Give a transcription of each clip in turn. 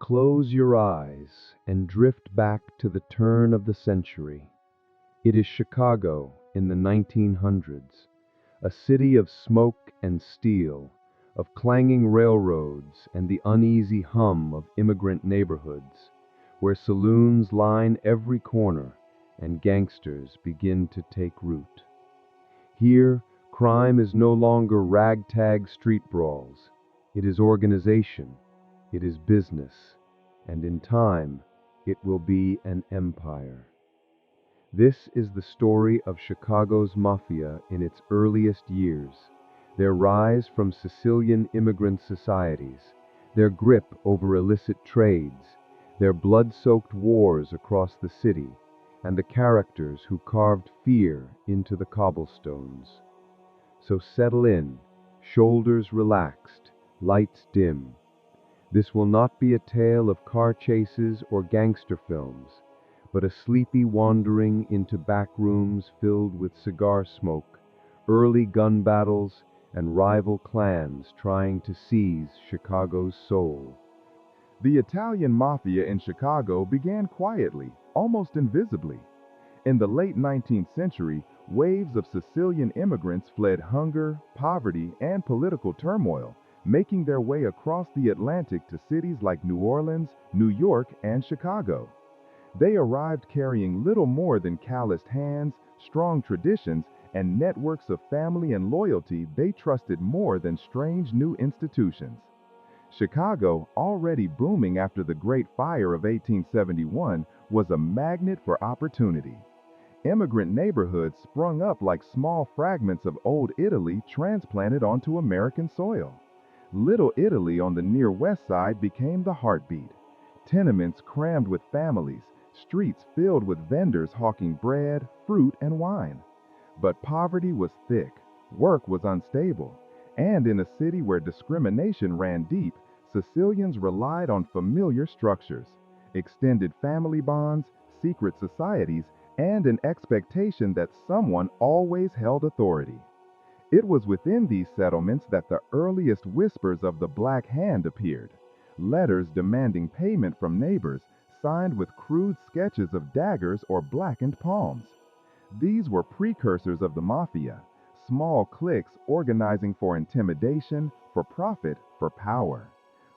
Close your eyes and drift back to the turn of the century. It is Chicago in the 1900s, a city of smoke and steel, of clanging railroads and the uneasy hum of immigrant neighborhoods, where saloons line every corner and gangsters begin to take root. Here, crime is no longer ragtag street brawls. It is organization, it is business, and in time, it will be an empire. This is the story of Chicago's mafia in its earliest years, their rise from Sicilian immigrant societies, their grip over illicit trades, their blood-soaked wars across the city, and the characters who carved fear into the cobblestones. So settle in, shoulders relaxed, lights dim. This will not be a tale of car chases or gangster films, but a sleepy wandering into back rooms filled with cigar smoke, early gun battles, and rival clans trying to seize Chicago's soul. The Italian mafia in Chicago began quietly, almost invisibly. In the late 19th century, waves of Sicilian immigrants fled hunger, poverty, and political turmoil, making their way across the Atlantic to cities like New Orleans, New York, and Chicago. They arrived carrying little more than calloused hands, strong traditions, and networks of family and loyalty they trusted more than strange new institutions. Chicago, already booming after the Great Fire of 1871, was a magnet for opportunity. Immigrant neighborhoods sprung up like small fragments of old Italy transplanted onto American soil. Little Italy on the near west side became the heartbeat. Tenements crammed with families, streets filled with vendors hawking bread, fruit, and wine. But poverty was thick, work was unstable, and in a city where discrimination ran deep, Sicilians relied on familiar structures, extended family bonds, secret societies, and an expectation that someone always held authority. It was within these settlements that the earliest whispers of the Black Hand appeared, letters demanding payment from neighbors, signed with crude sketches of daggers or blackened palms. These were precursors of the mafia, small cliques organizing for intimidation, for profit, for power.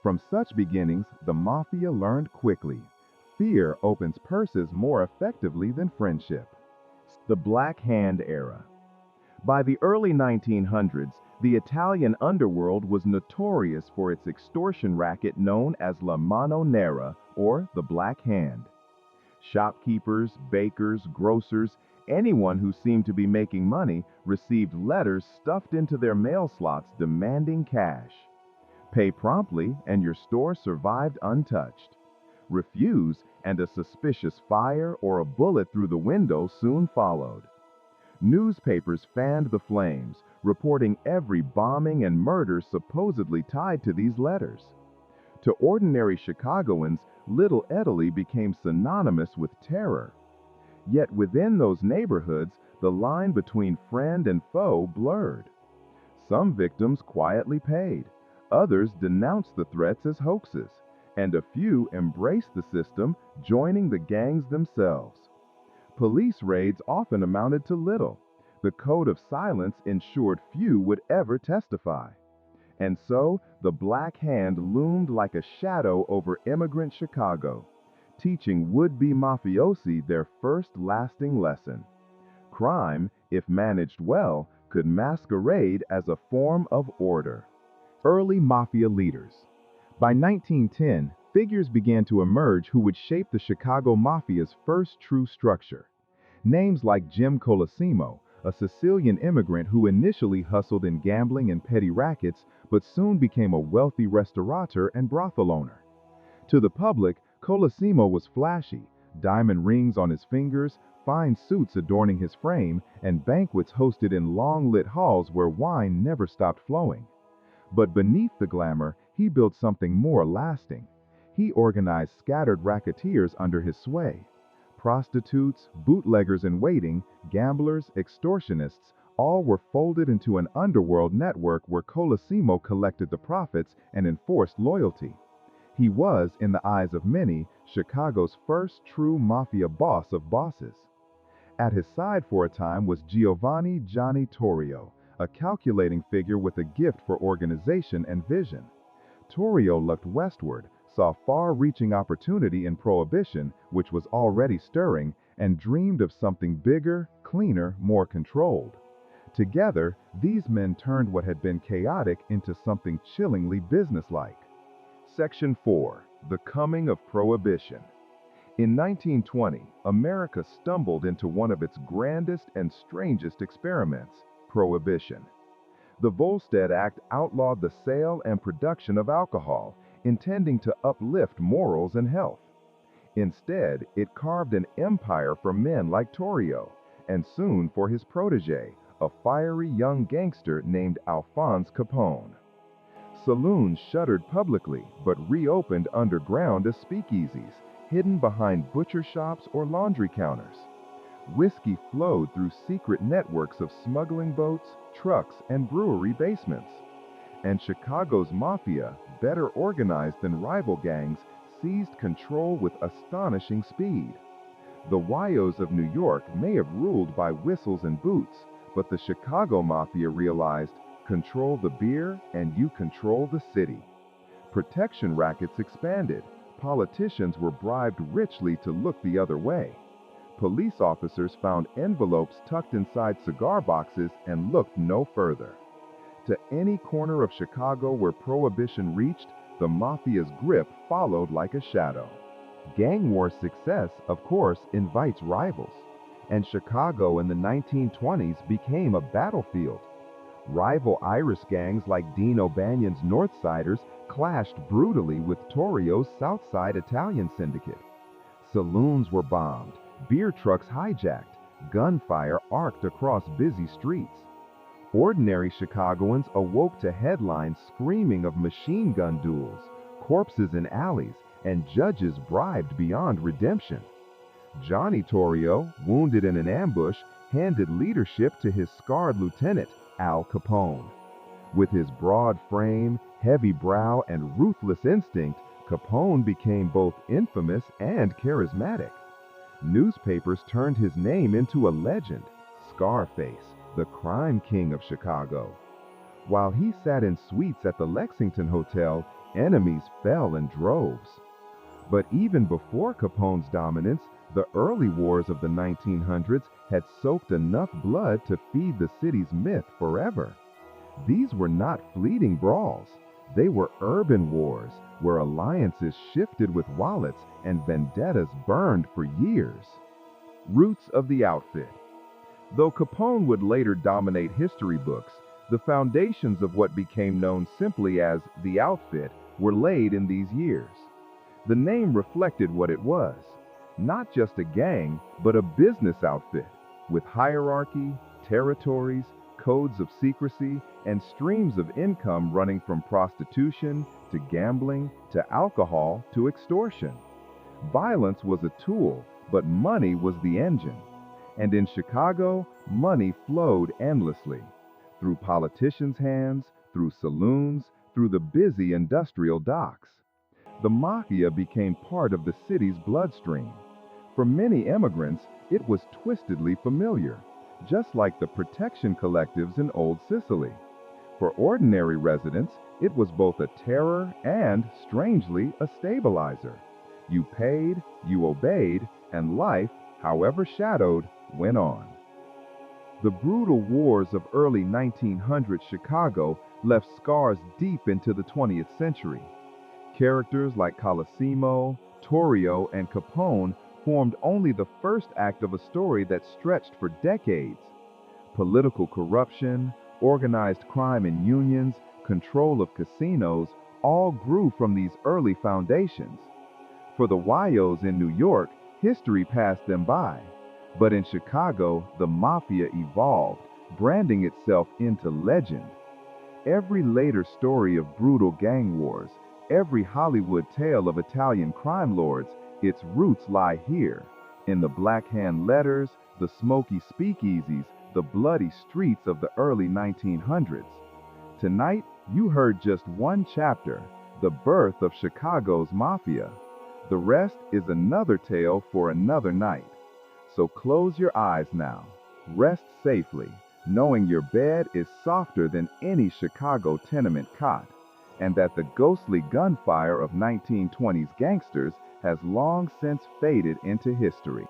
From such beginnings, the mafia learned quickly. Fear opens purses more effectively than friendship. The Black Hand era. By the early 1900s, the Italian underworld was notorious for its extortion racket known as La Mano Nera, or the Black Hand. Shopkeepers, bakers, grocers, anyone who seemed to be making money received letters stuffed into their mail slots demanding cash. Pay promptly and your store survived untouched. Refuse and a suspicious fire or a bullet through the window soon followed. Newspapers fanned the flames, reporting every bombing and murder supposedly tied to these letters. To ordinary Chicagoans, Little Italy became synonymous with terror. Yet within those neighborhoods, the line between friend and foe blurred. Some victims quietly paid, others denounced the threats as hoaxes, and a few embraced the system, joining the gangs themselves. Police raids often amounted to little. The code of silence ensured few would ever testify. And so, the Black Hand loomed like a shadow over immigrant Chicago, teaching would-be mafiosi their first lasting lesson. Crime, if managed well, could masquerade as a form of order. Early mafia leaders. By 1910, figures began to emerge who would shape the Chicago Mafia's first true structure. Names like Jim Colosimo, a Sicilian immigrant who initially hustled in gambling and petty rackets, but soon became a wealthy restaurateur and brothel owner. To the public, Colosimo was flashy, diamond rings on his fingers, fine suits adorning his frame, and banquets hosted in long-lit halls where wine never stopped flowing. But beneath the glamour, he built something more lasting. He organized scattered racketeers under his sway. Prostitutes, bootleggers in waiting, gamblers, extortionists, all were folded into an underworld network where Colosimo collected the profits and enforced loyalty. He was, in the eyes of many, Chicago's first true mafia boss of bosses. At his side for a time was Giovanni Johnny Torrio, a calculating figure with a gift for organization and vision. Torrio looked westward, saw far-reaching opportunity in Prohibition, which was already stirring, and dreamed of something bigger, cleaner, more controlled. Together, these men turned what had been chaotic into something chillingly businesslike. Section 4. The Coming of Prohibition. In 1920, America stumbled into one of its grandest and strangest experiments, Prohibition. The Volstead Act outlawed the sale and production of alcohol, intending to uplift morals and health. Instead, it carved an empire for men like Torrio, and soon for his protege, a fiery young gangster named Alphonse Capone. Saloons shuttered publicly, but reopened underground as speakeasies, hidden behind butcher shops or laundry counters. Whiskey flowed through secret networks of smuggling boats, trucks, and brewery basements. And Chicago's mafia, better organized than rival gangs, seized control with astonishing speed. The Wyos of New York may have ruled by whistles and boots, but the Chicago mafia realized, control the beer and you control the city. Protection rackets expanded. Politicians were bribed richly to look the other way. Police officers found envelopes tucked inside cigar boxes and looked no further. To any corner of Chicago where Prohibition reached, the mafia's grip followed like a shadow. Gang war success, of course, invites rivals, and Chicago in the 1920s became a battlefield. Rival Irish gangs like Dean O'Banion's Northsiders clashed brutally with Torrio's Southside Italian syndicate. Saloons were bombed, beer trucks hijacked, gunfire arced across busy streets. Ordinary Chicagoans awoke to headlines screaming of machine gun duels, corpses in alleys, and judges bribed beyond redemption. Johnny Torrio, wounded in an ambush, handed leadership to his scarred lieutenant, Al Capone. With his broad frame, heavy brow, and ruthless instinct, Capone became both infamous and charismatic. Newspapers turned his name into a legend, Scarface, the crime king of Chicago. While he sat in suites at the Lexington Hotel, enemies fell in droves. But even before Capone's dominance, the early wars of the 1900s had soaked enough blood to feed the city's myth forever. These were not fleeting brawls. They were urban wars where alliances shifted with wallets and vendettas burned for years. Roots of the outfit. Though Capone would later dominate history books, the foundations of what became known simply as the outfit were laid in these years. The name reflected what it was, not just a gang, but a business outfit, with hierarchy, territories, codes of secrecy, and streams of income running from prostitution to gambling to alcohol to extortion. Violence was a tool, but money was the engine. And in Chicago, money flowed endlessly, through politicians' hands, through saloons, through the busy industrial docks. The mafia became part of the city's bloodstream. For many immigrants, it was twistedly familiar, just like the protection collectives in Old Sicily. For ordinary residents, it was both a terror and, strangely, a stabilizer. You paid, you obeyed, and life, however shadowed, went on. The brutal wars of early 1900 Chicago left scars deep into the 20th century. Characters like Colosimo, Torrio, and Capone formed only the first act of a story that stretched for decades. Political corruption, organized crime in unions, control of casinos, all grew from these early foundations. For the Wyos in New York, history passed them by. But in Chicago, the mafia evolved, branding itself into legend. Every later story of brutal gang wars, every Hollywood tale of Italian crime lords, its roots lie here, in the Black Hand letters, the smoky speakeasies, the bloody streets of the early 1900s. Tonight, you heard just one chapter, the birth of Chicago's mafia. The rest is another tale for another night. So close your eyes now. Rest safely, knowing your bed is softer than any Chicago tenement cot, and that the ghostly gunfire of 1920s gangsters has long since faded into history.